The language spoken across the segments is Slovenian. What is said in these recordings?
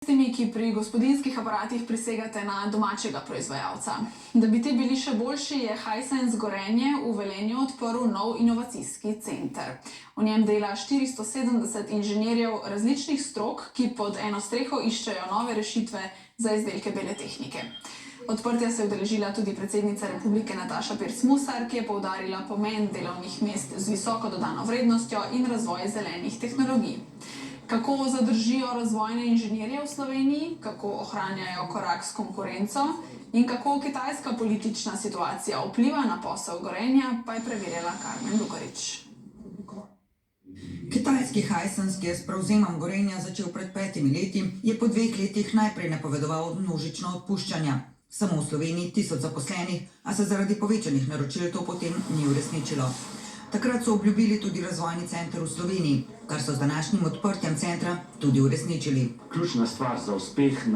Tistimi, ki pri gospodinjskih aparatih prisegate na domačega proizvajalca. Da bi ti bili še boljši, je Hisense Gorenje v Velenju odprl nov inovacijski center. V njem dela 470 inženirjev različnih strok, ki pod eno streho iščejo nove rešitve za izdelke bele tehnike. Odprtja se je udeležila tudi predsednica Republike Nataša Pirc Musar, ki je poudarila pomen delovnih mest z visoko dodano vrednostjo in razvoj zelenih tehnologij. Kako zadržijo razvojne inženirje v Sloveniji, kako ohranjajo korak s konkurenco in kako kitajska politična situacija vpliva na posel Gorenja, pa je preverjala Karmen Lugarič. Kitajski Hisense, ki je s prevzemom Gorenja začel pred 5 leti, je po 2 letih najprej napovedoval množično odpuščanja. Samo v Sloveniji 1000 zaposlenih, a se zaradi povečanih naročil to potem ni uresničilo. Takrat so obljubili tudi razvojni center v Sloveniji, kar so z današnjim odprtjem centra tudi uresničili. Ključna stvar za uspeh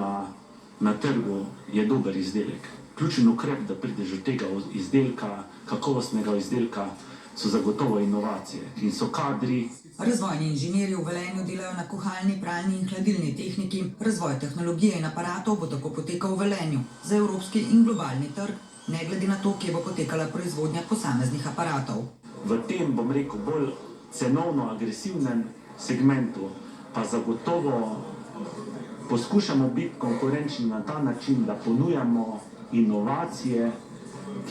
na trgu je dober izdelek. Ključen ukrep, da prideš do tega izdelka, kakovostnega izdelka, so zagotovo inovacije in so kadri. Razvojni inženirji v Velenju delajo na kuhalni, pralni in hladilni tehniki. Razvoj tehnologije in aparatov bo tako potekal v Velenju za evropski in globalni trg, ne glede na to, kje bo potekala proizvodnja posameznih aparatov. V tem, bom rekel, bolj cenovno agresivnem segmentu pa zagotovo poskušamo biti konkurenčni na ta način, da ponujamo inovacije,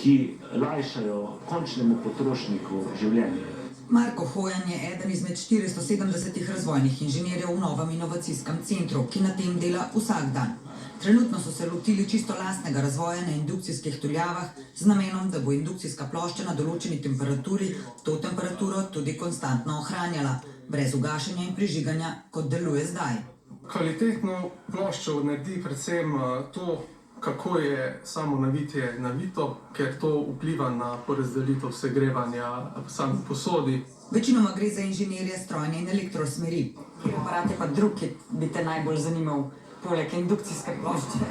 ki lajšajo končnemu potrošniku življenje. Marko Hojan je eden izmed 470 razvojnih inženirjev v novem inovacijskem centru, ki na tem dela vsak dan. Trenutno so se lotili čisto lastnega razvoja na indukcijskih tuljavah z namenom, da bo indukcijska plošča na določeni temperaturi to temperaturo tudi konstantno ohranjala, brez ugašanja in prižiganja, kot deluje zdaj. Kvalitetno ploščo naredi predvsem to, kako je samo navitje navito, ker to vpliva na porazdelitev segrevanja same posodi. Večinoma gre za inženirje strojne in elektrosmeri. Aparat je pa drug, ki bi te najbolj zanimal, poleg indukcijske plošče.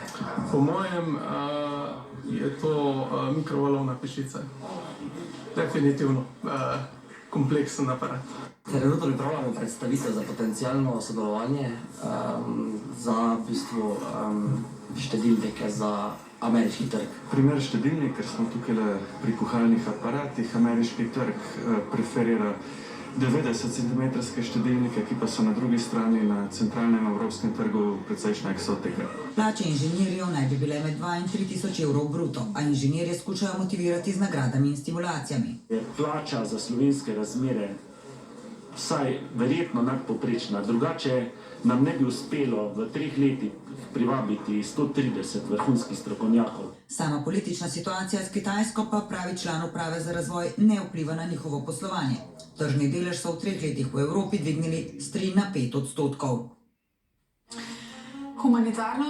Po mojem je to mikrovalovna pečica. Definitivno kompleksen aparat. Trenutno pripravljamo predstavitev za potencialno sodelovanje za v bistvu štedilnike za ameriški trg. Primer štedilnik, ker smo tukaj pri kuhalnih aparatih, ameriški trg preferira 90 cm štedilnike, ki pa so na drugi strani na centralnem evropskem trgu precejšnja eksotika. Plače inženirjev naj bi bile med 2 in 3 tisoč evrov bruto, a inženirje skušajo motivirati z nagradami in stimulacijami. Plača za slovenske razmere vsaj verjetno nadpovprečna, drugače nam ne bi uspelo v 3 letih privabiti 130 vrhunskih strokovnjakov. Sama politična situacija s Kitajsko pa, pravi član uprave za razvoj, ne vpliva na njihovo poslovanje. Tržni delež so v 3 letih v Evropi dvignili s 3 na 5 %. Humanitarna